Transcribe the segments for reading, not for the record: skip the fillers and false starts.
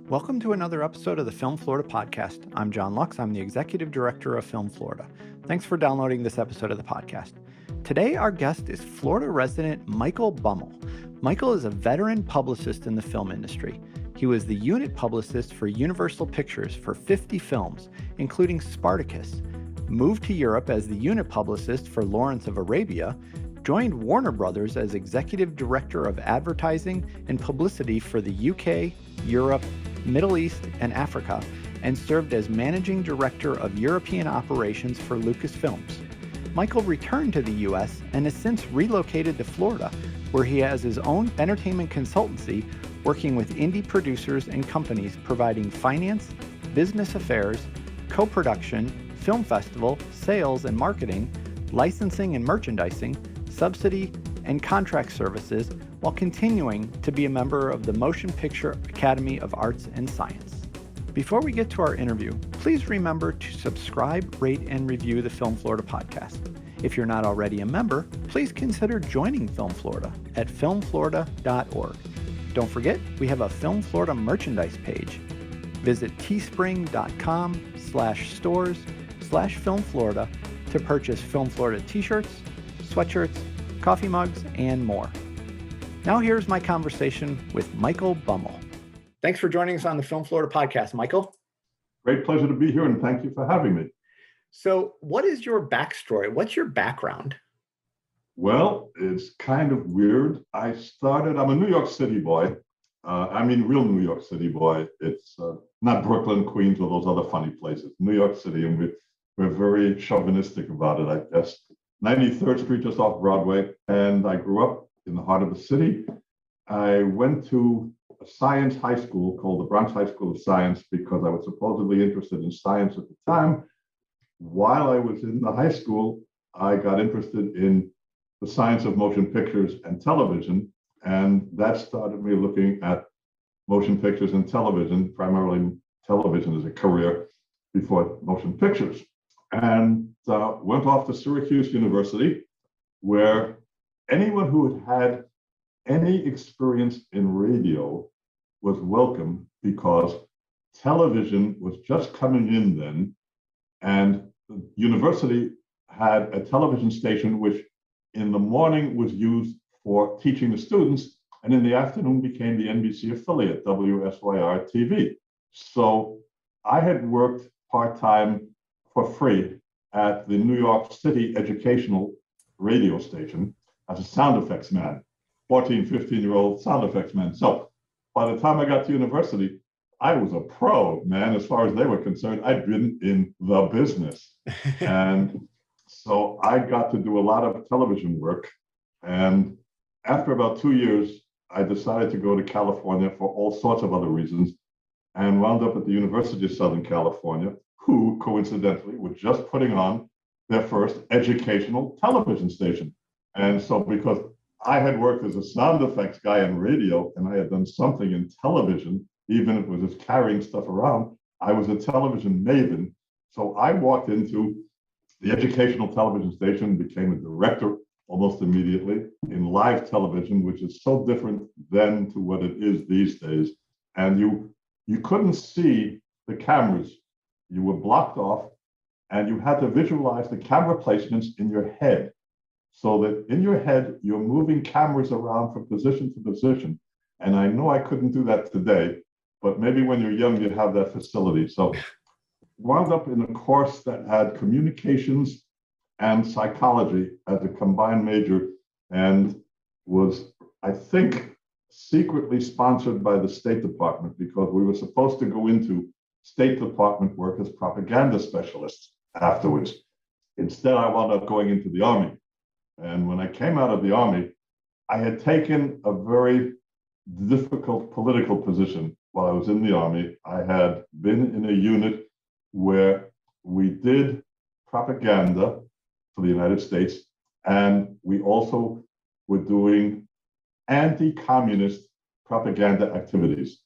Welcome to another episode of the Film Florida podcast. I'm John Lux. I'm the Executive Director of Film Florida. Thanks for downloading this episode of the podcast. Today, our guest is Florida resident Michael Baumohl. Michael is a veteran publicist in the film industry. He was the unit publicist for Universal Pictures for 50 films, including Spartacus, moved to Europe as the unit publicist for Lawrence of Arabia, joined Warner Brothers as Executive Director of Advertising and Publicity for the UK, Europe, Middle East, and Africa, and served as Managing Director of European Operations for Lucasfilms. Michael returned to the U.S. and has since relocated to Florida, where he has his own entertainment consultancy working with indie producers and companies providing finance, business affairs, co-production, film festival, sales and marketing, licensing and merchandising, subsidy, and contract services, while continuing to be a member of the Motion Picture Academy of Arts and Science. Before we get to our interview, please remember to subscribe, rate, and review the Film Florida podcast. If you're not already a member, please consider joining Film Florida at filmflorida.org. Don't forget, we have a Film Florida merchandise page. Visit teespring.com/stores/Film Florida to purchase Film Florida t-shirts, sweatshirts, coffee mugs, and more. Now here's my conversation with Michael Baumohl. Thanks for joining us on the Film Florida podcast, Michael. Great pleasure to be here, and thank you for having me. So what is your backstory? What's your background? Well, it's kind of weird. I'm a New York City boy. Real New York City boy. It's not Brooklyn, Queens, or those other funny places. New York City, and we're very chauvinistic about it, I guess. 93rd Street, just off Broadway, and I grew up in the heart of the city. I went to a science high school called the Bronx High School of Science because I was supposedly interested in science at the time. While I was in the high school, I got interested in the science of motion pictures and television, and that started me looking at motion pictures and television, primarily television as a career before motion pictures. And went off to Syracuse University, where anyone who had any experience in radio was welcome because television was just coming in then, and the university had a television station which in the morning was used for teaching the students, and in the afternoon became the NBC affiliate, WSYR TV. So I had worked part-time for free at the New York City educational radio station as a sound effects man, 14, 15-year-old sound effects man. So by the time I got to university, I was a pro, man, as far as they were concerned. I'd been in the business. And so I got to do a lot of television work. And after about 2 years, I decided to go to California for all sorts of other reasons and wound up at the University of Southern California, who coincidentally were just putting on their first educational television station. And so because I had worked as a sound effects guy in radio and I had done something in television, even if it was just carrying stuff around, I was a television maven. So I walked into the educational television station, became a director almost immediately in live television, which is so different then to what it is these days. And you couldn't see the cameras. You were blocked off, and you had to visualize the camera placements in your head, so that in your head, you're moving cameras around from position to position. And I know I couldn't do that today, but maybe when you're young, you have that facility. So wound up in a course that had communications and psychology as a combined major, and was, I think, secretly sponsored by the State Department because we were supposed to go into State Department work as propaganda specialists afterwards. Instead, I wound up going into the Army. And when I came out of the Army, I had taken a very difficult political position while I was in the Army. I had been in a unit where we did propaganda for the United States, and we also were doing anti-communist propaganda activities.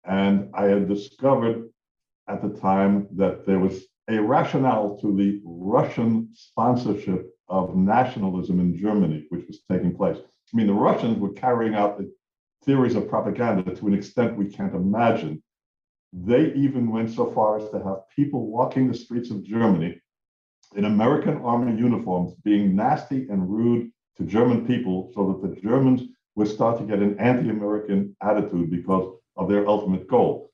And I had discovered at the time that there was a rationale to the Russian sponsorship of nationalism in Germany, which was taking place. I mean, the Russians were carrying out the theories of propaganda to an extent we can't imagine. They even went so far as to have people walking the streets of Germany in American Army uniforms being nasty and rude to German people so that the Germans would start to get an anti-American attitude because of their ultimate goal,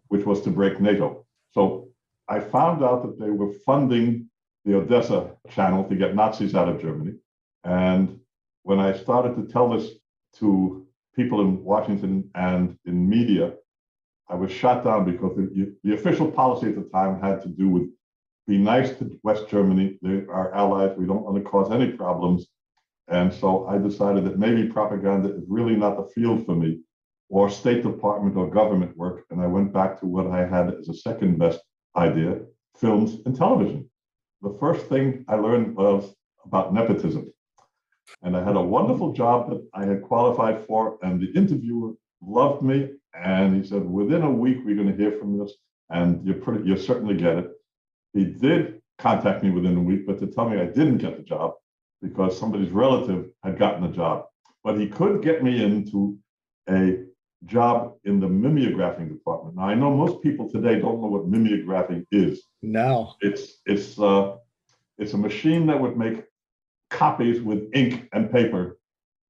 which was to break NATO. So I found out that they were funding the Odessa channel to get Nazis out of Germany. And when I started to tell this to people in Washington and in media, I was shot down because the official policy at the time had to do with be nice to West Germany. They are allies. We don't want to cause any problems. And so I decided that maybe propaganda is really not the field for me, or State Department or government work. And I went back to what I had as a second best idea, films and television. The first thing I learned was about nepotism. And I had a wonderful job that I had qualified for, and the interviewer loved me. And he said, within a week, we're going to hear from us, and you'll certainly get it. He did contact me within a week, but to tell me I didn't get the job because somebody's relative had gotten the job. But he could get me into a job in the mimeographing department. Now, I know most people today don't know what mimeographing is. No. It's a machine that would make copies with ink and paper,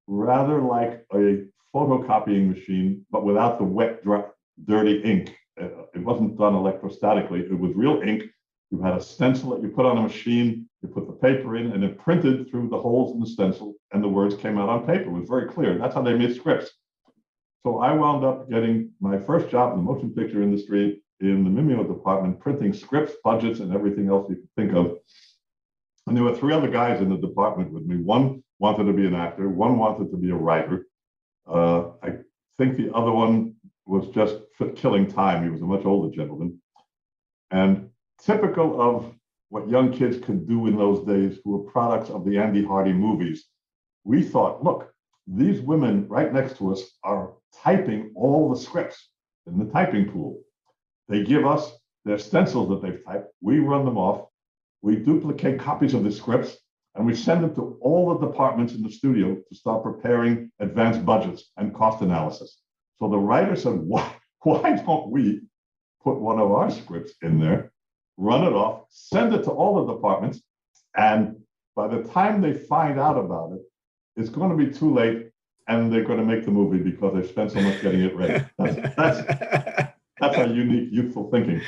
rather like a photocopying machine, but without the wet, dry, dirty ink. It wasn't done electrostatically. It was real ink. You had a stencil that you put on a machine, you put the paper in, and it printed through the holes in the stencil, and the words came out on paper. It was very clear. That's how they made scripts. So I wound up getting my first job in the motion picture industry in the Mimeo department, printing scripts, budgets, and everything else you could think of. And there were three other guys in the department with me. One wanted to be an actor. One wanted to be a writer. I think the other one was just killing time. He was a much older gentleman. And typical of what young kids could do in those days who were products of the Andy Hardy movies, we thought, look, these women right next to us are typing all the scripts in the typing pool. They give us their stencils that they've typed. We run them off. We duplicate copies of the scripts, and we send them to all the departments in the studio to start preparing advanced budgets and cost analysis. So the writer said, why don't we put one of our scripts in there, run it off, send it to all the departments, and by the time they find out about it, it's going to be too late, and they're going to make the movie because they've spent so much getting it ready. That's our unique, youthful thinking.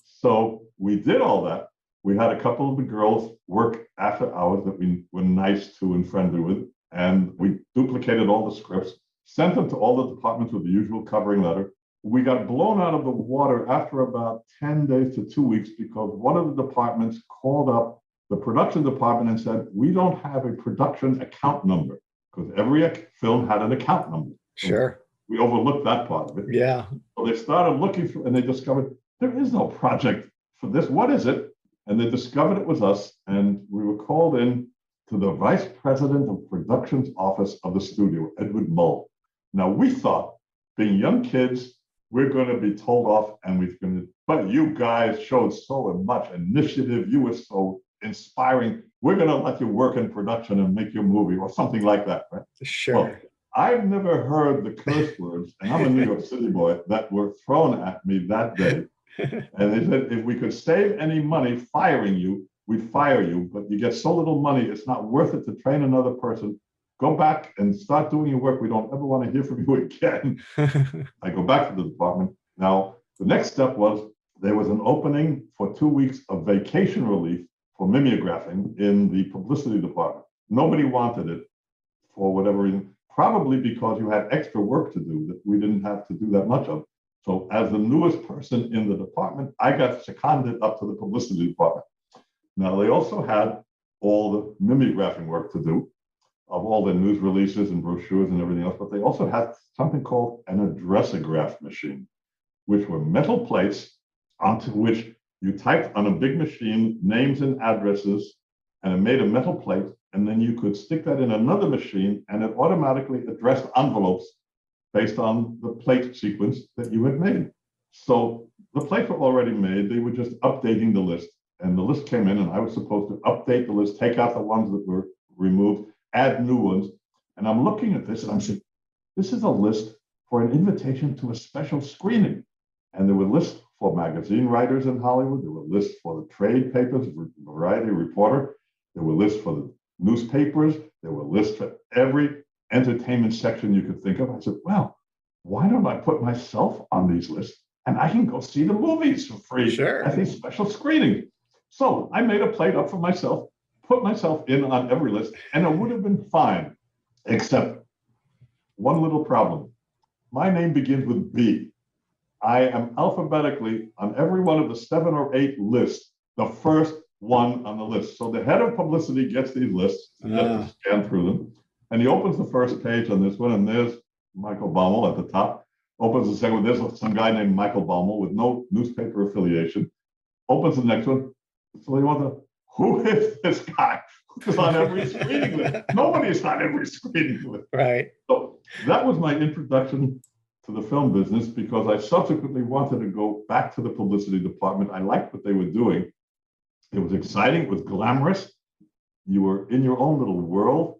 So we did all that. We had a couple of the girls work after hours that we were nice to and friendly with, and we duplicated all the scripts, sent them to all the departments with the usual covering letter. We got blown out of the water after about 10 days to 2 weeks because one of the departments called up the production department and said, we don't have a production account number, because every film had an account number. Sure. We overlooked that part of it. Yeah. So they started looking through, and they discovered there is no project for this. What is it? And they discovered it was us, and we were called in to the vice president of production's office of the studio, Edward Mull. Now, we thought, being young kids, we're going to be told off, and we're going to, but you guys showed so much initiative. You were so inspiring. We're going to let you work in production and make your movie, or something like that, right? Sure. Well, I've never heard the curse words, and I'm a New York City boy, that were thrown at me that day. And they said, if we could save any money firing you, we'd fire you, but you get so little money, it's not worth it to train another person. Go back and start doing your work. We don't ever want to hear from you again. I go back to the department. Now, the next step was there was an opening for 2 weeks of vacation relief for mimeographing in the publicity department. Nobody wanted it for whatever reason, probably because you had extra work to do that we didn't have to do that much of. So as the newest person in the department, I got seconded up to the publicity department. Now, they also had all the mimeographing work to do of all the news releases and brochures and everything else, but they also had something called an addressograph machine, which were metal plates onto which you typed on a big machine names and addresses, and it made a metal plate, and then you could stick that in another machine, and it automatically addressed envelopes based on the plate sequence that you had made. So the plates were already made. They were just updating the list. And the list came in, and I was supposed to update the list, take out the ones that were removed, add new ones. And I'm looking at this, and I'm saying, this is a list for an invitation to a special screening. And there were lists for magazine writers in Hollywood. There were lists for the trade papers, Variety, Reporter. There were lists for the newspapers. There were lists for every entertainment section you could think of. I said, well, why don't I put myself on these lists and I can go see the movies for free at these special screenings? So I made a plate up for myself, put myself in on every list, and it would have been fine, except one little problem. My name begins with B. I am alphabetically on every one of the 7 or 8 lists, the first one on the list. So the head of publicity gets these lists, to scan through them, and he opens the first page on this one, and there's Michael Baumohl at the top. Opens the second one, there's some guy named Michael Baumohl with no newspaper affiliation. Opens the next one. So you wonder, who is this guy who's on every screening list? Nobody's on every screening list. Right. So that was my introduction to the film business, because I subsequently wanted to go back to the publicity department. I liked what they were doing. It was exciting. It was glamorous. You were in your own little world.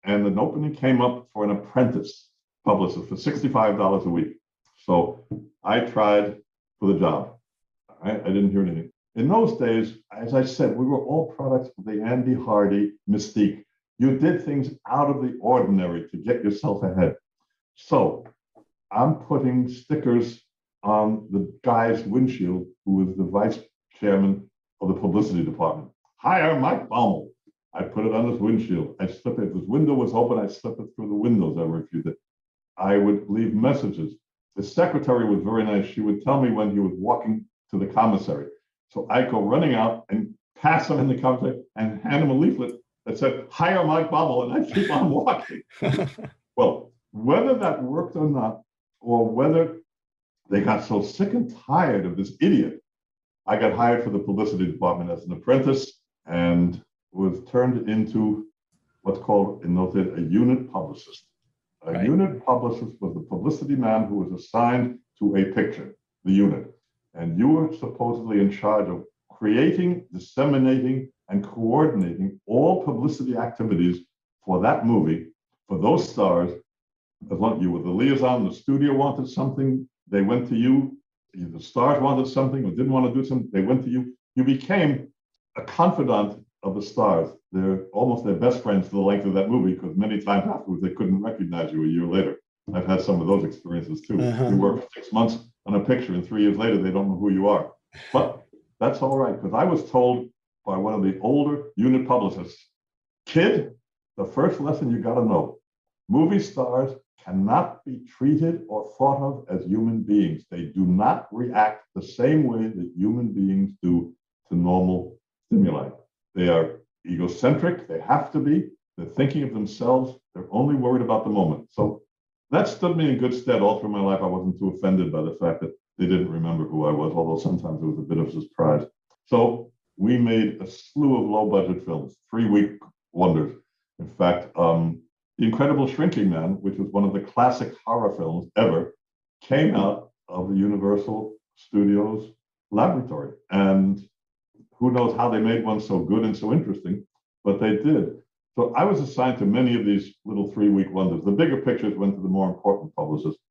And an opening came up for an apprentice publicist for $65 a week. So I tried for the job. I didn't hear anything. In those days, as I said, we were all products of the Andy Hardy mystique. You did things out of the ordinary to get yourself ahead. So I'm putting stickers on the guy's windshield, who was the vice chairman of the publicity department. Hire Mike Baumohl. I put it on his windshield. I slip it. If his window was open, I slip it through the windows. I refused it. I would leave messages. The secretary was very nice. She would tell me when he was walking to the commissary. So I go running out and pass him in the commissary and hand him a leaflet that said, hire Mike Baumohl, and I keep on walking. Well, whether that worked or not, or whether they got so sick and tired of this idiot, I got hired for the publicity department as an apprentice and was turned into what's called in those days a unit publicist. A unit publicist was the publicity man who was assigned to a picture, the unit. And you were supposedly in charge of creating, disseminating, and coordinating all publicity activities for that movie, for those stars. As long as you were the liaison, the studio wanted something, they went to you. Either the stars wanted something or didn't want to do something, they went to you. You became a confidant of the stars. They're almost their best friends for the length of that movie, because many times afterwards they couldn't recognize you a year later. I've had some of those experiences too. You work for 6 months on a picture and 3 years later they don't know who you are. But that's all right, because I was told by one of the older unit publicists, kid, the first lesson you got to know, movie stars cannot be treated or thought of as human beings. They do not react the same way that human beings do to normal stimuli. They are egocentric. They have to be. They're thinking of themselves. They're only worried about the moment. So that stood me in good stead all through my life. I wasn't too offended by the fact that they didn't remember who I was, although sometimes it was a bit of a surprise. So we made a slew of low-budget films, 3-week wonders. In fact, The Incredible Shrinking Man, which was one of the classic horror films ever, came out of the Universal Studios laboratory. And who knows how they made one so good and so interesting, but they did. So I was assigned to many of these little 3-week wonders. The bigger pictures went to the more important publicists.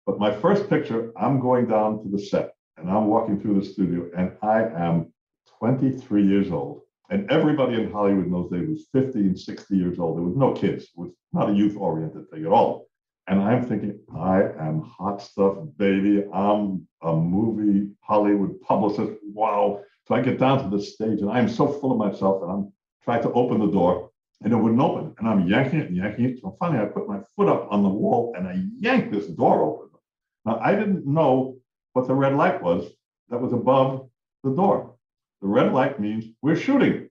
But my first picture, I'm going down to the set and I'm walking through the studio and I am 23 years old. And everybody in Hollywood in those days was 50 and 60 years old. There was no kids. It was not a youth-oriented thing at all. And I'm thinking, I am hot stuff, baby. I'm a movie Hollywood publicist. Wow. So I get down to the stage and I'm so full of myself and I'm trying to open the door and it wouldn't open. And I'm yanking it and yanking it. So finally I put my foot up on the wall and I yanked this door open. Now I didn't know what the red light was that was above the door. The red light means we're shooting.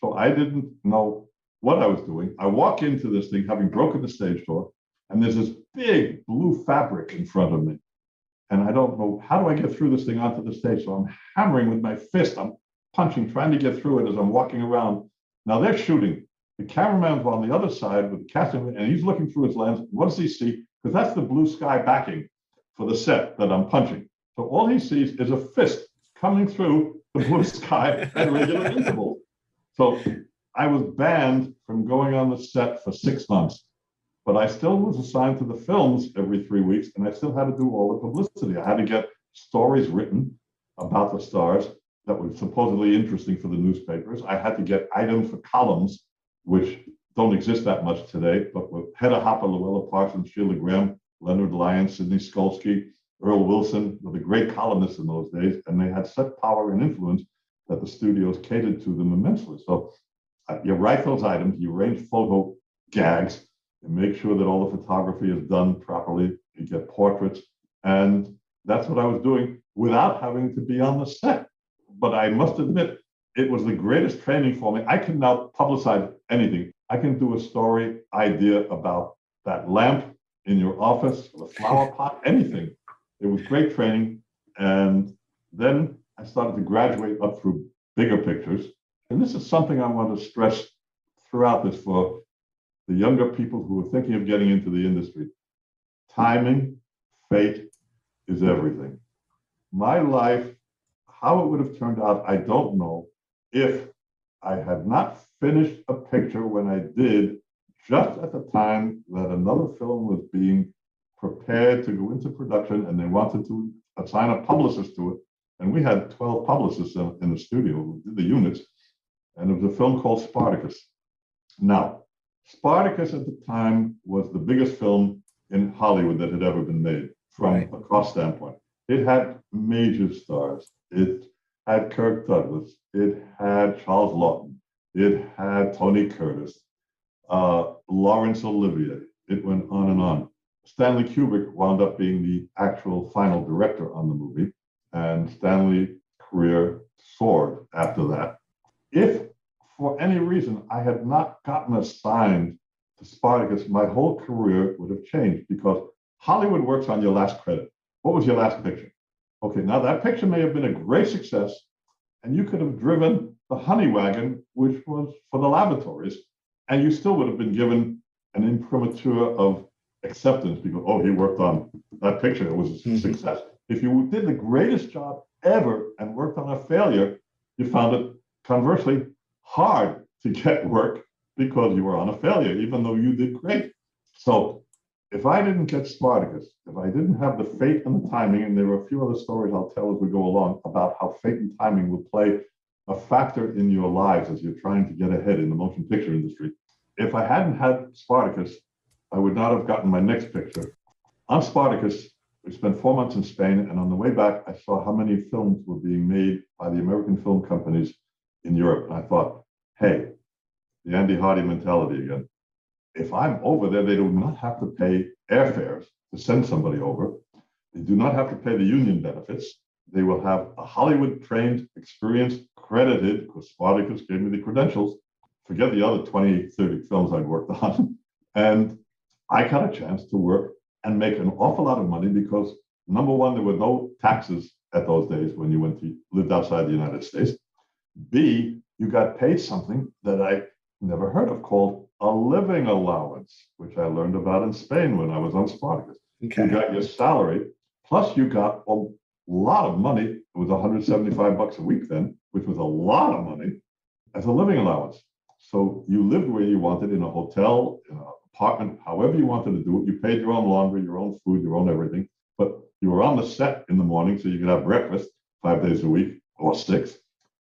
So I didn't know what I was doing. I walk into this thing having broken the stage door and there's this big blue fabric in front of me. And I don't know, how do I get through this thing onto the stage? So I'm hammering with my fist. I'm punching, trying to get through it as I'm walking around. Now they're shooting. The cameraman's on the other side with the casting, and he's looking through his lens. What does he see? Because that's the blue sky backing for the set that I'm punching. So all he sees is a fist coming through the blue sky at regular intervals. So I was banned from going on the set for 6 months. but I still was assigned to the films every 3 weeks, and I still had to do all the publicity. I had to get stories written about the stars that were supposedly interesting for the newspapers. I had to get items for columns, which don't exist that much today, but with Hedda Hopper, Luella Parsons, Sheila Graham, Leonard Lyons, Sidney Skolsky, Earl Wilson were the great columnists in those days, and they had such power and influence that the studios catered to them immensely. So you write those items, you arrange photo gags, and make sure that all the photography is done properly. You get portraits, and that's what I was doing without having to be on the set. But I must admit, it was the greatest training for me. I can now publicize anything. I can do a story idea about that lamp in your office, the flower pot, anything. It was great training. And then I started to graduate up through bigger pictures. And this is something I want to stress throughout this for the younger people who are thinking of getting into the industry. Timing, fate is everything. My life, how it would have turned out, I don't know, if I had not finished a picture when I did, just at the time that another film was being prepared to go into production, and they wanted to assign a publicist to it. And we had 12 publicists in the studio who did the units, and it was a film called Spartacus. Now, Spartacus at the time was the biggest film in Hollywood that had ever been made from a cost standpoint. It had major stars. It had Kirk Douglas. It had Charles Lawton. It had Tony Curtis, Laurence Olivier. It went on and on. Stanley Kubrick wound up being the actual final director on the movie, and Stanley's career soared after that. If for any reason I had not gotten assigned to Spartacus, my whole career would have changed, because Hollywood works on your last credit. What was your last picture? Okay, now that picture may have been a great success, and you could have driven the honey wagon, which was for the lavatories, and you still would have been given an imprimatur of acceptance because, oh, he worked on that picture. It was a success. If you did the greatest job ever and worked on a failure, you found it conversely hard to get work because you were on a failure, even though you did great. So if I didn't get Spartacus, if I didn't have the fate and the timing, and there are a few other stories I'll tell as we go along about how fate and timing will play a factor in your lives as you're trying to get ahead in the motion picture industry. If I hadn't had Spartacus, I would not have gotten my next picture. On Spartacus, we spent 4 months in Spain, and on the way back, I saw how many films were being made by the American film companies in Europe. And I thought, hey, the Andy Hardy mentality again. If I'm over there, they do not have to pay airfares to send somebody over. They do not have to pay the union benefits. They will have a Hollywood-trained, experienced, credited, because Spartacus gave me the credentials. Forget the other 20, 30 films I'd worked on. And I got a chance to work and make an awful lot of money because, number one, there were no taxes at those days when you lived outside the United States. B, you got paid something that I never heard of called a living allowance, which I learned about in Spain when I was on Spartacus. Okay. You got your salary, plus you got a lot of money. It was $175 a week then, which was a lot of money as a living allowance. So you lived where you wanted, in a hotel, in an apartment, however you wanted to do it. You paid your own laundry, your own food, your own everything. But you were on the set in the morning, so you could have breakfast 5 days a week or 6.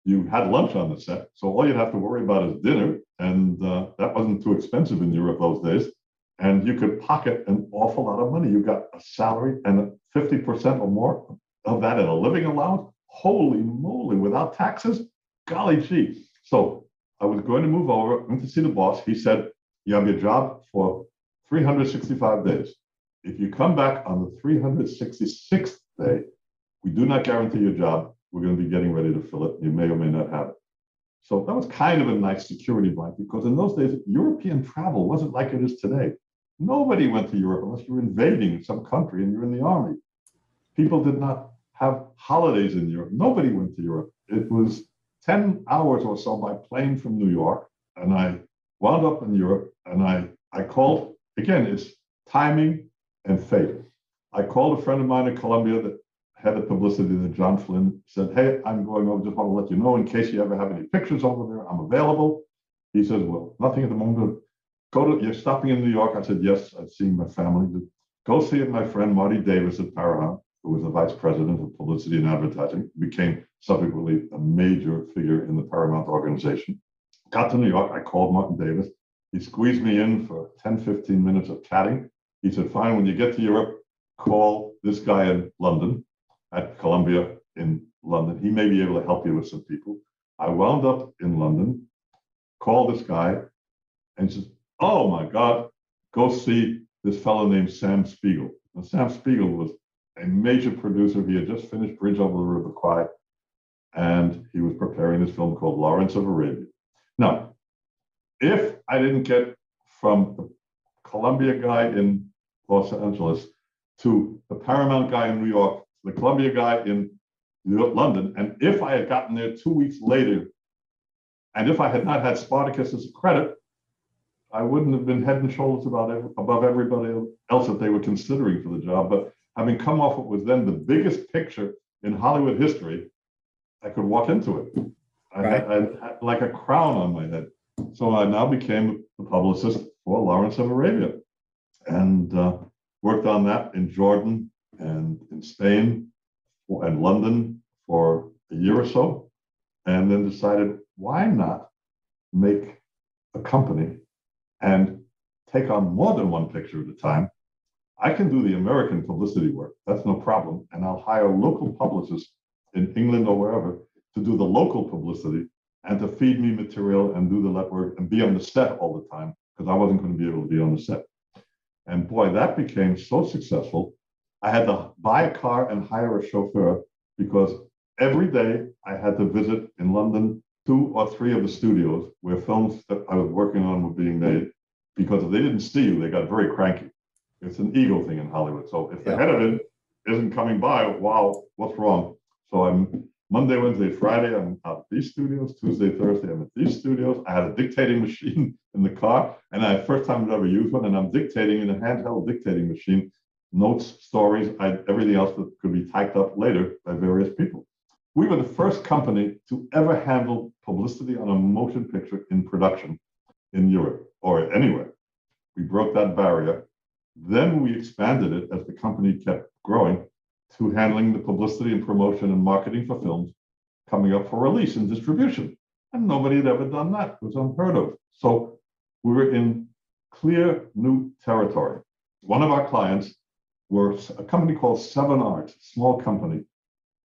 You had lunch on the set, so all you'd have to worry about is dinner, and that wasn't too expensive in Europe those days. And you could pocket an awful lot of money. You got a salary and 50% or more of that in a living allowance. Holy moly, without taxes? Golly gee. So I was going to move over, went to see the boss. He said, you have your job for 365 days. If you come back on the 366th day, we do not guarantee your job. We're going to be getting ready to fill it. You may or may not have it. So that was kind of a nice security blanket, because in those days, European travel wasn't like it is today. Nobody went to Europe unless you were invading some country and you're in the army. People did not have holidays in Europe. Nobody went to Europe. It was 10 hours or so by plane from New York. And I wound up in Europe, and I called, again, it's timing and fate. I called a friend of mine in Colombia that head of publicity, that John Flynn, said, hey, I'm going over, just want to let you know in case you ever have any pictures over there, I'm available. He says, well, nothing at the moment. you're stopping in New York? I said, yes, I'm seeing my family. Go see my friend Marty Davis at Paramount, who was the vice president of publicity and advertising, became subsequently a major figure in the Paramount organization. Got to New York, I called Martin Davis. He squeezed me in for 10, 15 minutes of chatting. He said, fine, when you get to Europe, call this guy in London, at Columbia in London. He may be able to help you with some people. I wound up in London, called this guy, and says, oh my God, go see this fellow named Sam Spiegel. Now, Sam Spiegel was a major producer. He had just finished Bridge over the River Kwai, and he was preparing this film called Lawrence of Arabia. Now, if I didn't get from the Columbia guy in Los Angeles to the Paramount guy in New York, the Columbia guy in London, and if I had gotten there 2 weeks later, and if I had not had Spartacus as a credit, I wouldn't have been head and shoulders above everybody else that they were considering for the job. But having come off what was then the biggest picture in Hollywood history, I could walk into it. I had like a crown on my head. So I now became the publicist for Lawrence of Arabia, and worked on that in Jordan and in Spain and London for a year or so, and then decided, why not make a company and take on more than one picture at a time? I can do the American publicity work. That's no problem. And I'll hire local publicists in England or wherever to do the local publicity and to feed me material and do the network and be on the set all the time, because I wasn't going to be able to be on the set. And boy, that became so successful. I had to buy a car and hire a chauffeur, because every day I had to visit in London 2 or 3 of the studios where films that I was working on were being made, because if they didn't see you, they got very cranky. It's an ego thing in Hollywood. So if the head of it isn't coming by, wow, what's wrong? So I'm Monday, Wednesday, Friday, I'm at these studios. Tuesday, Thursday, I'm at these studios. I had a dictating machine in the car, and I first time I'd ever used one, and I'm dictating in a handheld dictating machine, notes, stories, everything else that could be typed up later by various people. We were the first company to ever handle publicity on a motion picture in production in Europe or anywhere. We broke that barrier. Then we expanded it as the company kept growing to handling the publicity and promotion and marketing for films coming up for release and distribution. And nobody had ever done that. It was unheard of. So we were in clear new territory. One of our clients were a company called Seven Arts, a small company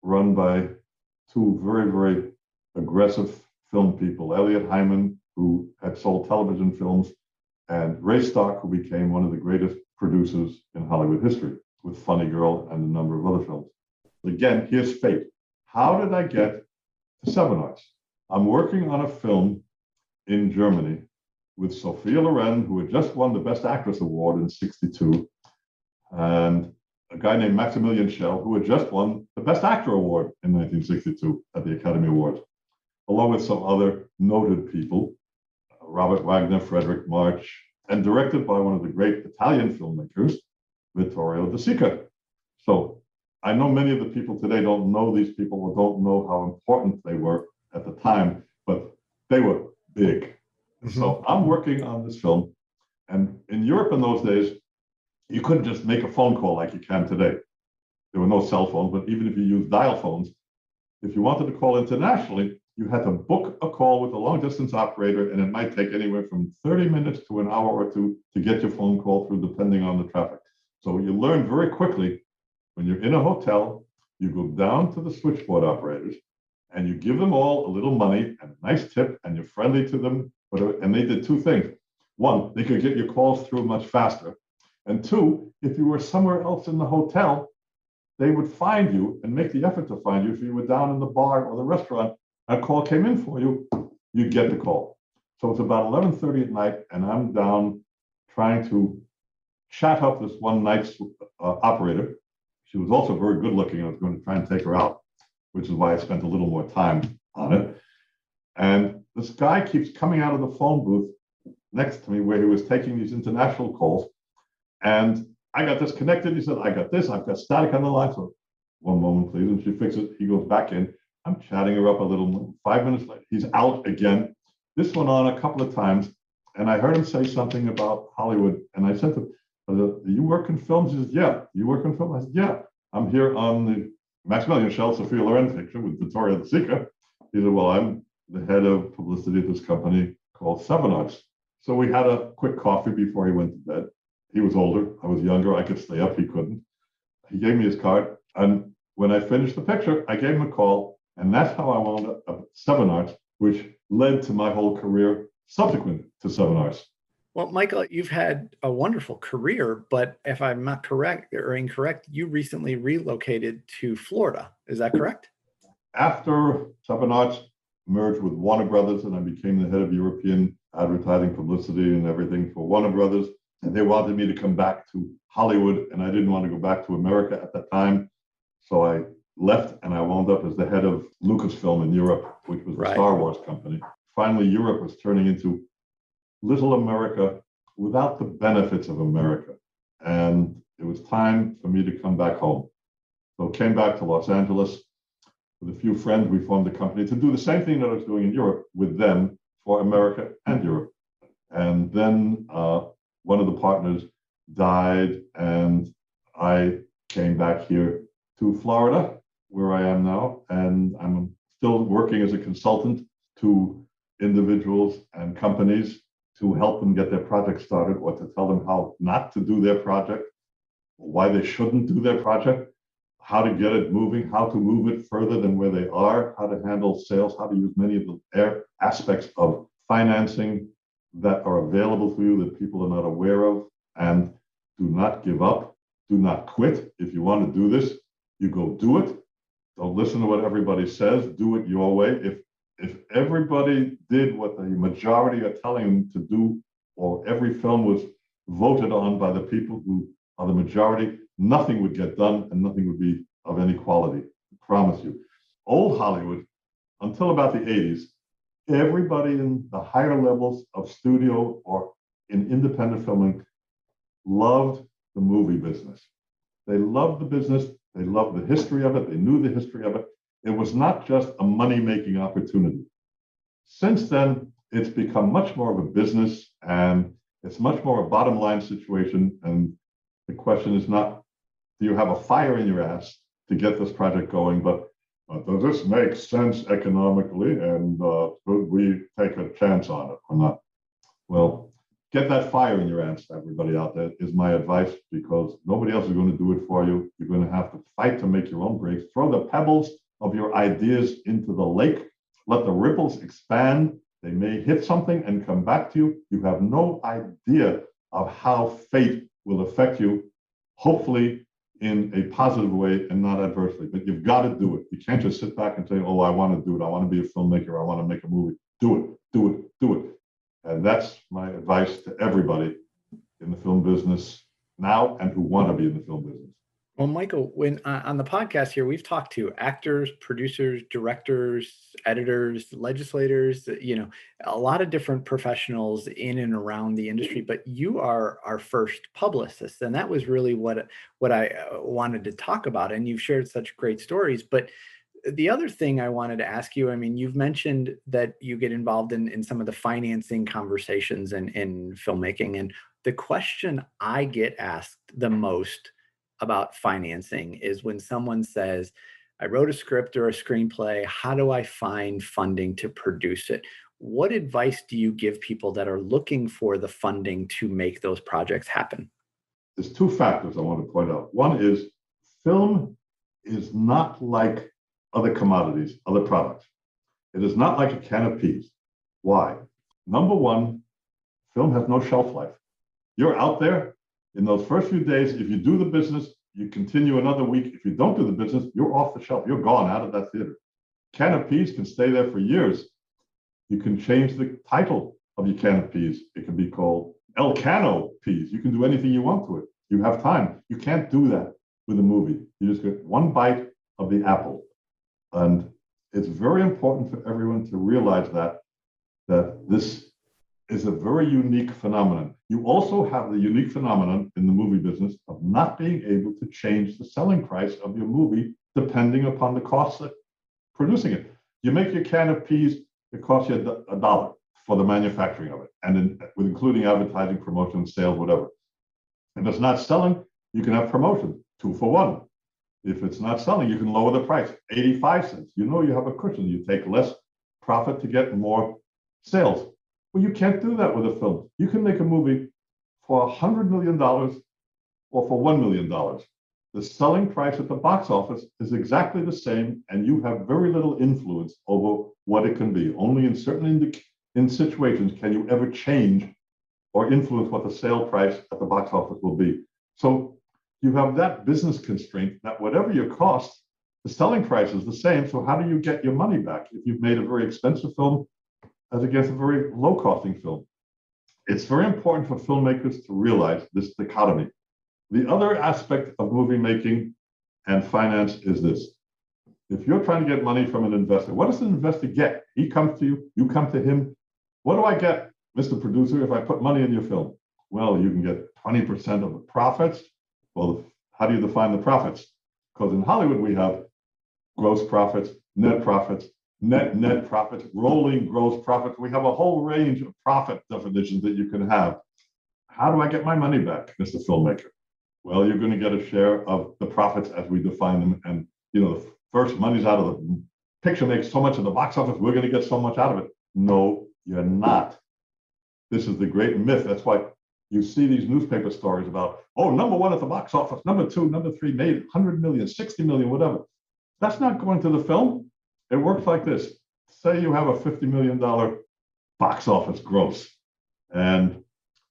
run by 2 very, very aggressive film people, Elliot Hyman, who had sold television films, and Ray Stark, who became one of the greatest producers in Hollywood history with Funny Girl and a number of other films. Again, here's fate. How did I get to Seven Arts? I'm working on a film in Germany with Sophia Loren, who had just won the Best Actress Award in '62, and a guy named Maximilian Schell, who had just won the Best Actor Award in 1962 at the Academy Awards, along with some other noted people, Robert Wagner, Frederick March, and directed by one of the great Italian filmmakers, Vittorio De Sica. So I know many of the people today don't know these people or don't know how important they were at the time, but they were big. Mm-hmm. So I'm working on this film, and in Europe in those days, you couldn't just make a phone call like you can today. There were no cell phones, but even if you used dial phones, if you wanted to call internationally, you had to book a call with a long-distance operator, and it might take anywhere from 30 minutes to an hour or 2 to get your phone call through, depending on the traffic. So you learn very quickly, when you're in a hotel, you go down to the switchboard operators, and you give them all a little money and a nice tip, and you're friendly to them. And they did 2 things. 1, they could get your calls through much faster. And 2, if you were somewhere else in the hotel, they would find you and make the effort to find you. If you were down in the bar or the restaurant, a call came in for you, you'd get the call. So it's about 11:30 at night, and I'm down trying to chat up this one night's operator. She was also very good looking. I was going to try and take her out, which is why I spent a little more time on it. And this guy keeps coming out of the phone booth next to me where he was taking these international calls. And I got disconnected. He said, I got this. I've got static on the line. So 1 moment, please. And she fixes it. He goes back in. I'm chatting her up a little. 5 minutes later, he's out again. This went on a couple of times. And I heard him say something about Hollywood. And I said to him, you work in films? He said, yeah. You work in film? I said, yeah. I'm here on the Maximilian Schell, Sophia Loren picture with Vittoria De Sica. He said, well, I'm the head of publicity at this company called Seven Arts. So we had a quick coffee before he went to bed. He was older. I was younger. I could stay up. He couldn't. He gave me his card. And when I finished the picture, I gave him a call. And that's how I wound up at Seven Arts, which led to my whole career subsequent to Seven Arts. Well, Michael, you've had a wonderful career, but if I'm not correct or incorrect, you recently relocated to Florida. Is that correct? After Seven Arts merged with Warner Brothers, and I became the head of European advertising, publicity, and everything for Warner Brothers, and they wanted me to come back to Hollywood, and I didn't want to go back to America at that time. So I left, and I wound up as the head of Lucasfilm in Europe, which was the Star Wars company. Finally, Europe was turning into little America without the benefits of America. And it was time for me to come back home. So I came back to Los Angeles with a few friends. We formed a company to do the same thing that I was doing in Europe with them for America and Europe. And then one of the partners died, and I came back here to Florida, where I am now. And I'm still working as a consultant to individuals and companies to help them get their project started, or to tell them how not to do their project, why they shouldn't do their project, how to get it moving, how to move it further than where they are, how to handle sales, how to use many of the aspects of financing that are available for you that people are not aware of. And do not give up. Do not quit. If you want to do this, you go do it. Don't listen to what everybody says. Do it your way. If everybody did what the majority are telling them to do, or every film was voted on by the people who are the majority, nothing would get done and nothing would be of any quality. I promise you. Old Hollywood, until about the 80s, everybody in the higher levels of studio or in independent filming loved the movie business. They loved the business. They loved the history of it. They knew the history of it. It was not just a money-making opportunity. Since then, it's become much more of a business, and it's much more a bottom line situation. And the question is not, do you have a fire in your ass to get this project going, but does this make sense economically, and should we take a chance on it or not? Well, get that fire in your ass, everybody out there, is my advice, because nobody else is going to do it for you. You're going to have to fight to make your own breaks. Throw the pebbles of your ideas into the lake. Let the ripples expand. They may hit something and come back to you. You have no idea of how fate will affect you, hopefully in a positive way and not adversely. But you've got to do it. You can't just sit back and say, oh, I want to do it. I want to be a filmmaker. I want to make a movie. Do it, do it, do it. And that's my advice to everybody in the film business now and who want to be in the film business. Well, Michael, when on the podcast here, we've talked to actors, producers, directors, editors, legislators, a lot of different professionals in and around the industry, but you are our first publicist. And that was really what I wanted to talk about. And you've shared such great stories. But the other thing I wanted to ask you, I mean, you've mentioned that you get involved in some of the financing conversations in filmmaking. And the question I get asked the most about financing is when someone says, I wrote a script or a screenplay, how do I find funding to produce it? What advice do you give people that are looking for the funding to make those projects happen? There's two factors I want to point out. One is film is not like other commodities, other products. It is not like a can of peas. Why? Number one, film has no shelf life. You're out there in those first few days. If you do the business, you continue another week. If you don't do the business, you're off the shelf. You're gone out of that theater. Can of peas can stay there for years. You can change the title of your can of peas. It can be called El Cano peas. You can do anything you want to it. You have time. You can't do that with a movie. You just get one bite of the apple. And it's very important for everyone to realize that this is a very unique phenomenon. You also have the unique phenomenon in the movie business of not being able to change the selling price of your movie depending upon the costs of producing it. You make your can of peas, it costs you $1. for the manufacturing of it, and with including advertising, promotion, sales, whatever. If it's not selling, you can have promotion, 2 for 1. If it's not selling, you can lower the price, 85 cents. You know you have a cushion. You take less profit to get more sales. Well, you can't do that with a film. You can make a movie for $100 million or for $1 million. The selling price at the box office is exactly the same, and you have very little influence over what it can be. Only in certain situations can you ever change or influence what the sale price at the box office will be. So you have that business constraint that whatever your cost, the selling price is the same. So how do you get your money back if you've made a very expensive film as against a very low-costing film? It's very important for filmmakers to realize this dichotomy. The other aspect of movie making and finance is this. If you're trying to get money from an investor, what does an investor get? He comes to you, you come to him. What do I get, Mr. Producer, if I put money in your film? Well, you can get 20% of the profits. Well, how do you define the profits? Because in Hollywood, we have gross profits, net profits, net profits, rolling gross profits. We have a whole range of profit definitions that you can have. How do I get my money back, Mr. Filmmaker? Well, you're going to get a share of the profits as we define them. And, the first money's out of the picture makes so much at the box office, we're going to get so much out of it. No, you're not. This is the great myth. That's why you see these newspaper stories about, oh, number 1 at the box office, number 2, number 3 made 100 million, 60 million, whatever. That's not going to the film. It works like this. Say you have a $50 million box office gross, and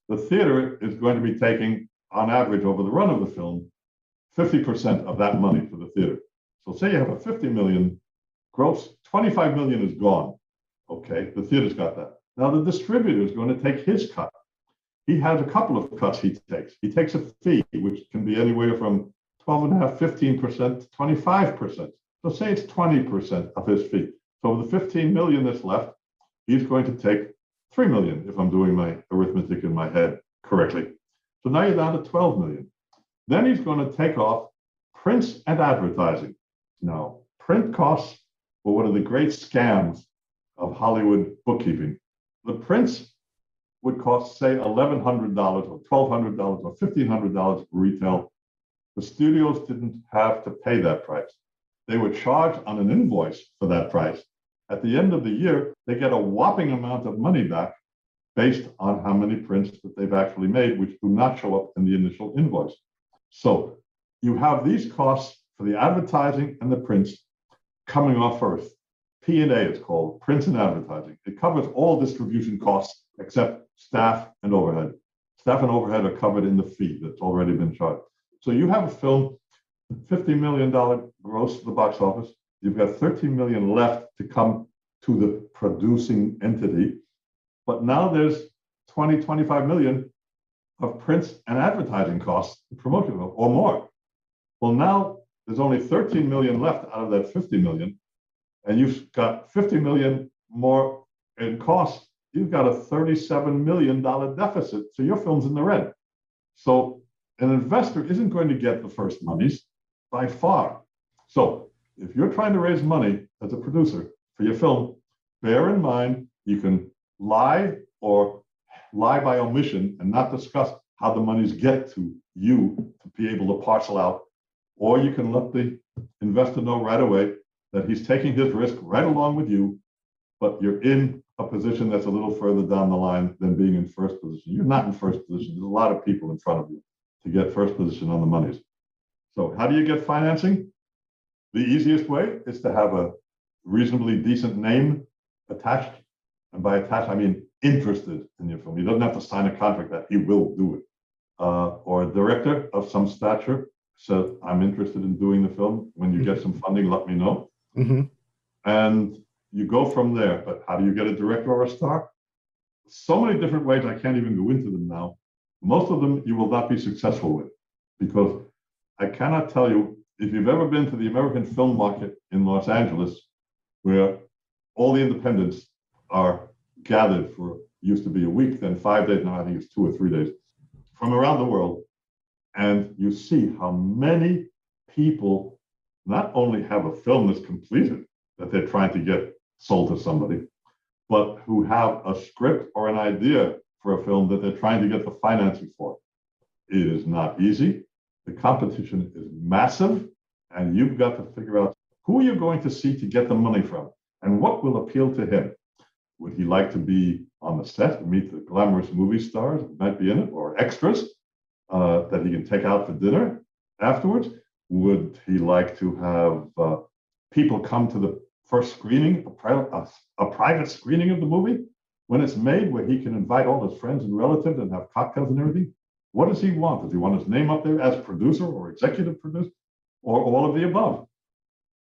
the theater is going to be taking, on average, over the run of the film, 50% of that money for the theater. So say you have a 50 million gross, 25 million is gone. Okay, the theater's got that. Now the distributor is going to take his cut. He has a couple of cuts he takes. He takes a fee, which can be anywhere from 12.5%, 15% to 25%. So say it's 20% of his fee. So the 15 million that's left, he's going to take 3 million, if I'm doing my arithmetic in my head correctly. So now you're down to 12 million. Then he's going to take off prints and advertising. Now, print costs were one of the great scams of Hollywood bookkeeping. The prints would cost, say, $1,100 or $1,200 or $1,500 retail. The studios didn't have to pay that price. They were charged on an invoice for that price. At the end of the year, they get a whopping amount of money back based on how many prints that they've actually made, which do not show up in the initial invoice. So you have these costs for the advertising and the prints coming off first. P&A is called, prints and advertising. It covers all distribution costs except staff and overhead. Staff and overhead are covered in the fee that's already been charged. So you have a film, $50 million gross to the box office. You've got 13 million left to come to the producing entity. But now there's 20, 25 million of prints and advertising costs, promotion or more. Well, now there's only 13 million left out of that 50 million. And you've got 50 million more in costs. You've got a $37 million deficit. So your film's in the red. So an investor isn't going to get the first monies by far. So if you're trying to raise money as a producer for your film, bear in mind you can lie or lie by omission and not discuss how the monies get to you to be able to parcel out, or you can let the investor know right away that he's taking his risk right along with you, but you're in a position that's a little further down the line than being in first position. You're not in first position. There's a lot of people in front of you to get first position on the monies. So how do you get financing? The easiest way is to have a reasonably decent name attached. And by attached, I mean interested in your film. He doesn't have to sign a contract that he will do it. Or a director of some stature says, I'm interested in doing the film. When you get some funding, let me know. Mm-hmm. And you go from there. But how do you get a director or a star? So many different ways, I can't even go into them now. Most of them you will not be successful with, because I cannot tell you, if you've ever been to the American film market in Los Angeles, where all the independents are gathered for, used to be a week, then 5 days, now I think it's 2 or 3 days, from around the world, and you see how many people not only have a film that's completed, that they're trying to get sold to somebody, but who have a script or an idea for a film that they're trying to get the financing for. It is not easy. The competition is massive, and you've got to figure out who you're going to see to get the money from and what will appeal to him. Would he like to be on the set and meet the glamorous movie stars who might be in it, or extras that he can take out for dinner afterwards? Would he like to have people come to the first screening, a private screening of the movie when it's made, where he can invite all his friends and relatives and have cocktails and everything? What does he want? Does he want his name up there as producer or executive producer, or all of the above?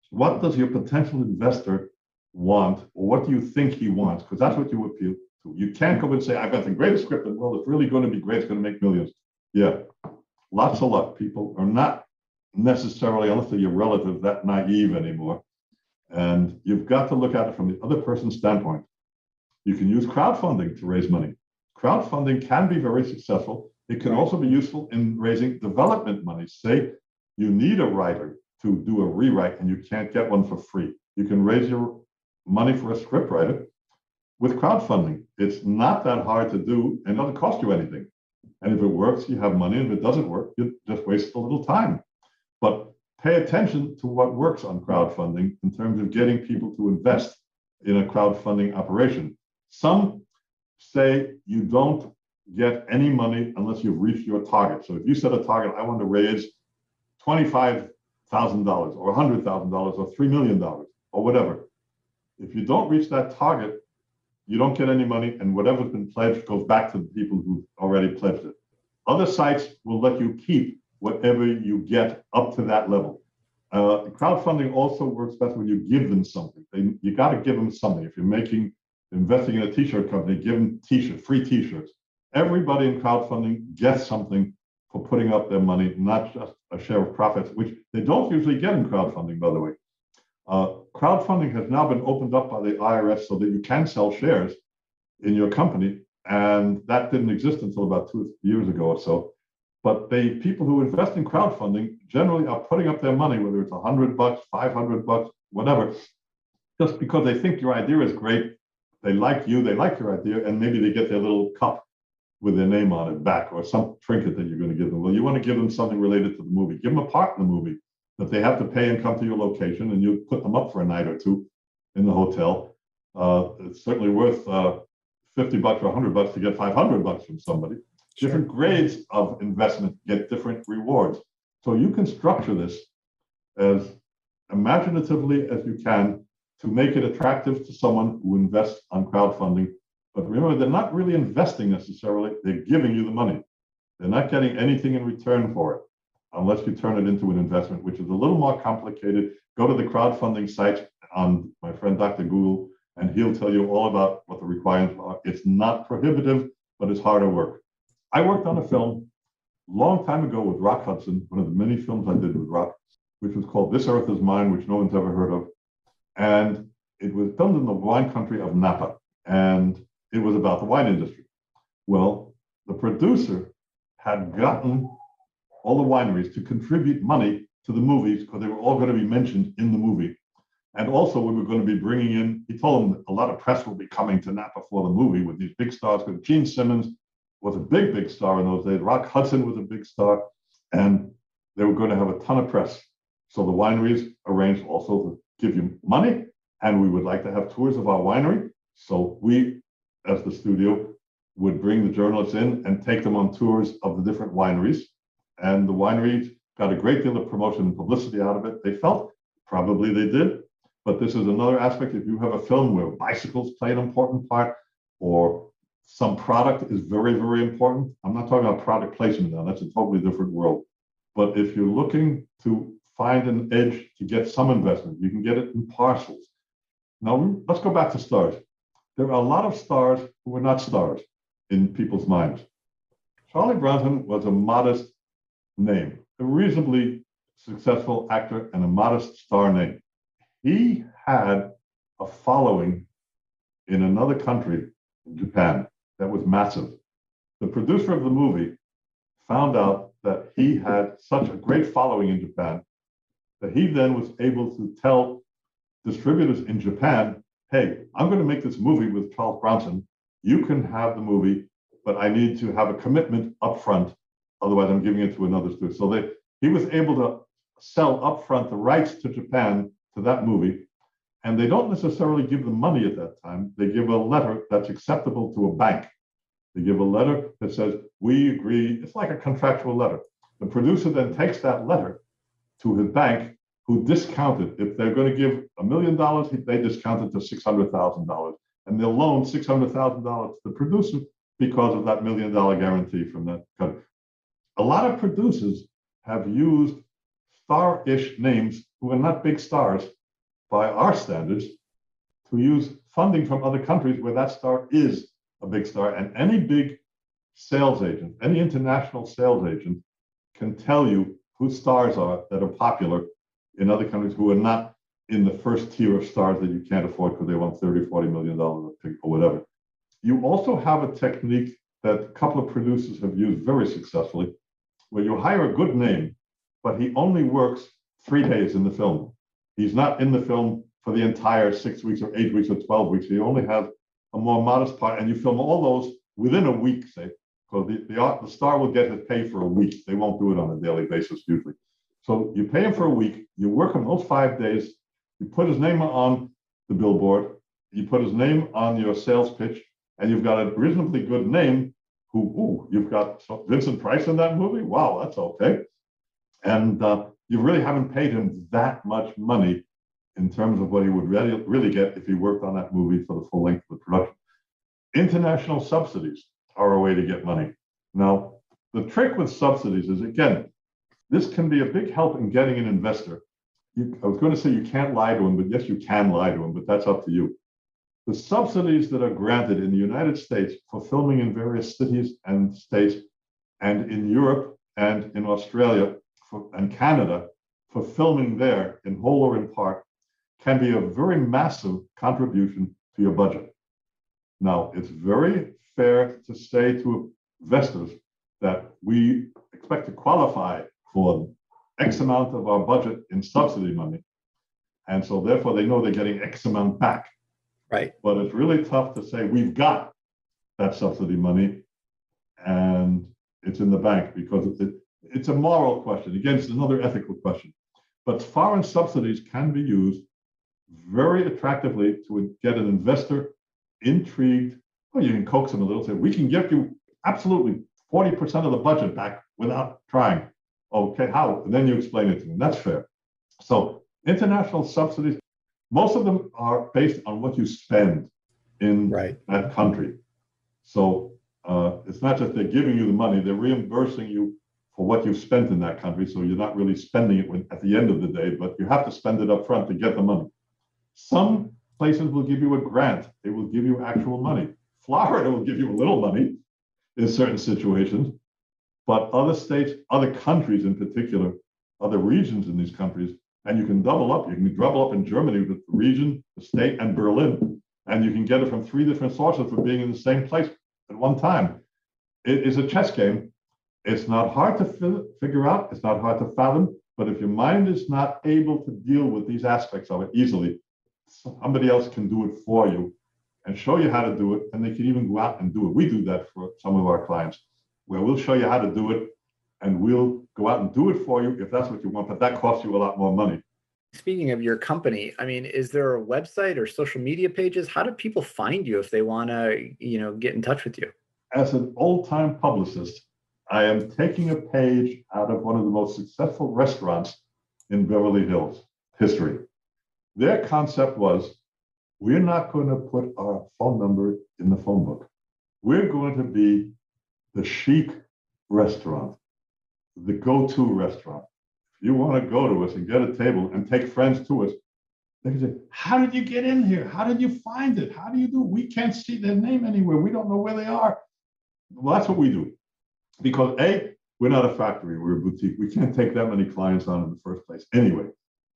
What does your potential investor want, or what do you think he wants? Because that's what you appeal to. You can't go and say, I've got the greatest script in the world. It's really going to be great. It's going to make millions. Yeah, lots of luck. People are not necessarily, unless they're your relative, that naive anymore. And you've got to look at it from the other person's standpoint. You can use crowdfunding to raise money. Crowdfunding can be very successful. It can also be useful in raising development money. Say you need a writer to do a rewrite and you can't get one for free. You can raise your money for a script writer with crowdfunding. It's not that hard to do and doesn't cost you anything. And if it works, you have money. And if it doesn't work, you just waste a little time. But pay attention to what works on crowdfunding in terms of getting people to invest in a crowdfunding operation. Some say you don't get any money unless you've reached your target. So if you set a target, I want to raise $25,000 or $100,000 or $3 million or whatever. If you don't reach that target, you don't get any money, and whatever's been pledged goes back to the people who already pledged it. Other sites will let you keep whatever you get up to that level. Crowdfunding also works best when you give them something. You got to give them something. If you're investing in a t-shirt company, give them free t-shirts. Everybody in crowdfunding gets something for putting up their money, not just a share of profits, which they don't usually get in crowdfunding, by the way. Crowdfunding has now been opened up by the IRS so that you can sell shares in your company, and that didn't exist until about 2 years ago or so. But people who invest in crowdfunding generally are putting up their money, whether it's $100, $500, whatever, just because they think your idea is great. They like you, they like your idea, and maybe they get their little cup with their name on it back, or some trinket that you're going to give them. Well, you want to give them something related to the movie. Give them a part in the movie that they have to pay and come to your location, and you put them up for a night or two in the hotel. It's certainly worth $50 or $100 to get $500 from somebody. Sure. Different grades of investment get different rewards. So you can structure this as imaginatively as you can to make it attractive to someone who invests on crowdfunding. But remember, they're not really investing necessarily. They're giving you the money. They're not getting anything in return for it, unless you turn it into an investment, which is a little more complicated. Go to the crowdfunding sites on my friend Dr. Google, and he'll tell you all about what the requirements are. It's not prohibitive, but it's harder work. I worked on a film a long time ago with Rock Hudson, one of the many films I did with Rock, which was called This Earth Is Mine, which no one's ever heard of. And it was filmed in the wine country of Napa, and it was about the wine industry. Well, the producer had gotten all the wineries to contribute money to the movies because they were all going to be mentioned in the movie. And also we were going to be bringing in, he told them that a lot of press will be coming to Napa for the movie with these big stars, because Gene Simmons was a big, big star in those days. Rock Hudson was a big star, and they were going to have a ton of press. So the wineries arranged also to give you money, and we would like to have tours of our winery. So we, as the studio, would bring the journalists in and take them on tours of the different wineries. And the wineries got a great deal of promotion and publicity out of it. They felt, probably they did. But this is another aspect. If you have a film where bicycles play an important part, or some product is very, very important. I'm not talking about product placement now. That's a totally different world. But if you're looking to find an edge to get some investment, you can get it in parcels. Now, let's go back to stars. There are a lot of stars who are not stars in people's minds. Charlie Bronson was a modest name, a reasonably successful actor and a modest star name. He had a following in another country, in Japan, that was massive. The producer of the movie found out that he had such a great following in Japan that he then was able to tell distributors in Japan, hey, I'm going to make this movie with Charles Bronson. You can have the movie, but I need to have a commitment up front. Otherwise, I'm giving it to another studio. So he was able to sell upfront the rights to Japan to that movie. And they don't necessarily give the money at that time. They give a letter that's acceptable to a bank. They give a letter that says, we agree. It's like a contractual letter. The producer then takes that letter to his bank, who discount it. If they're going to give $1 million, they discount it to $600,000. And they'll loan $600,000 to the producer because of that $1 million guarantee from that country. A lot of producers have used star-ish names who are not big stars by our standards to use funding from other countries where that star is a big star. And any big sales agent, any international sales agent can tell you who stars are that are popular in other countries who are not in the first tier of stars that you can't afford because they want $30, $40 million or whatever. You also have a technique that a couple of producers have used very successfully, where you hire a good name, but he only works 3 days in the film. He's not in the film for the entire 6 weeks or 8 weeks or 12 weeks. He only has a more modest part, and you film all those within a week, say, because the star will get his pay for a week. They won't do it on a daily basis usually. So you pay him for a week, you work him those 5 days, you put his name on the billboard, you put his name on your sales pitch, and you've got a reasonably good name. You've got Vincent Price in that movie? Wow, that's okay. And you really haven't paid him that much money in terms of what he would really get if he worked on that movie for the full length of the production. International subsidies are a way to get money. Now, the trick with subsidies is, again, this can be a big help in getting an investor. I was going to say you can't lie to him, but yes, you can lie to him, but that's up to you. The subsidies that are granted in the United States for filming in various cities and states, and in Europe and in Australia and Canada for filming there in whole or in part, can be a very massive contribution to your budget. Now, it's very fair to say to investors that we expect to qualify for X amount of our budget in subsidy money. And so therefore they know they're getting X amount back. Right. But it's really tough to say we've got that subsidy money and it's in the bank, because it's a moral question. Again, it's another ethical question. But foreign subsidies can be used very attractively to get an investor intrigued. Well, you can coax them a little, say, we can give you absolutely 40% of the budget back without trying. Okay, how? And then you explain it to them. That's fair. So international subsidies, most of them are based on what you spend in that country. So it's not just they're giving you the money, they're reimbursing you for what you've spent in that country. So you're not really spending it at the end of the day, but you have to spend it up front to get the money. Some places will give you a grant. They will give you actual money. Florida will give you a little money in certain situations, but other states, other countries in particular, other regions in these countries, and you can double up. You can double up in Germany with the region, the state, and Berlin, and you can get it from 3 different sources for being in the same place at one time. It is a chess game. It's not hard to figure out. It's not hard to fathom. But if your mind is not able to deal with these aspects of it easily, somebody else can do it for you and show you how to do it. And they can even go out and do it. We do that for some of our clients, where we'll show you how to do it and we'll go out and do it for you if that's what you want. But that costs you a lot more money. Speaking of your company, I mean, is there a website or social media pages? How do people find you if they want to, get in touch with you? As an old-time publicist, I am taking a page out of one of the most successful restaurants in Beverly Hills history. Their concept was, we're not going to put our phone number in the phone book. We're going to be the chic restaurant, the go-to restaurant. If you want to go to us and get a table and take friends to us, they can say, how did you get in here? How did you find it? How do you do? We can't see their name anywhere. We don't know where they are. Well, that's what we do. Because A, we're not a factory, we're a boutique. We can't take that many clients on in the first place anyway.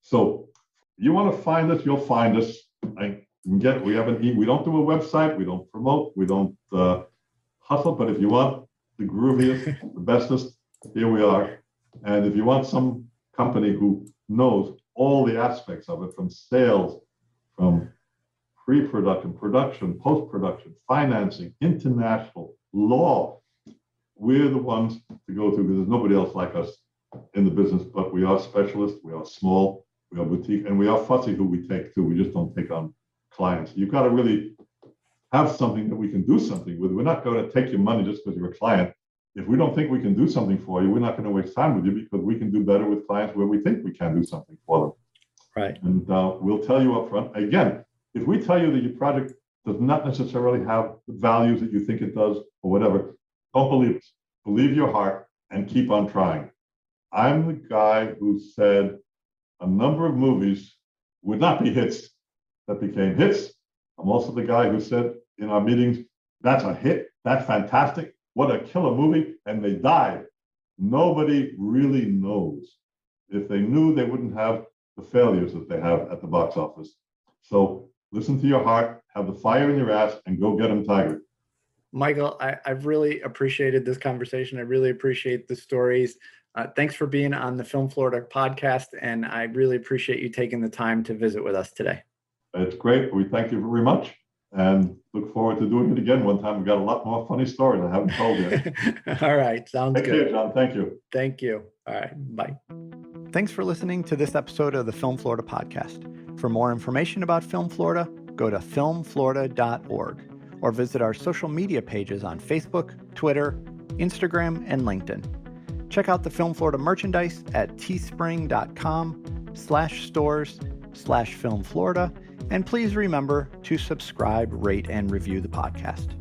So you want to find us, you'll find us. We don't do a website, we don't promote, we don't hustle, but if you want the grooviest, the bestest, here we are. And if you want some company who knows all the aspects of it, from sales, from pre-production, production, post-production, financing, international, law. We're the ones to go to because there's nobody else like us in the business, but we are specialists, we are small, we are boutique, and we are fussy who we take to. We just don't take on clients. You've got to really have something that we can do something with. We're not going to take your money just because you're a client. If we don't think we can do something for you, we're not going to waste time with you because we can do better with clients where we think we can do something for them. Right. And we'll tell you up front. Again, if we tell you that your project does not necessarily have the values that you think it does or whatever, don't believe us. Believe your heart and keep on trying. I'm the guy who said a number of movies would not be hits that became hits. I'm also the guy who said in our meetings, that's a hit, that's fantastic, what a killer movie, and they died. Nobody really knows. If they knew, they wouldn't have the failures that they have at the box office. So listen to your heart, have the fire in your ass, and go get them, Tiger. Michael, I've really appreciated this conversation. I really appreciate the stories. Thanks for being on the Film Florida podcast, and I really appreciate you taking the time to visit with us today. It's great. We thank you very much and look forward to doing it again one time. We've got a lot more funny stories I haven't told yet. All right. Sounds good. Take care, John. Thank you. Thank you. All right. Bye. Thanks for listening to this episode of the Film Florida podcast. For more information about Film Florida, go to filmflorida.org or visit our social media pages on Facebook, Twitter, Instagram, and LinkedIn. Check out the Film Florida merchandise at teespring.com/stores/Film Florida. And please remember to subscribe, rate, and review the podcast.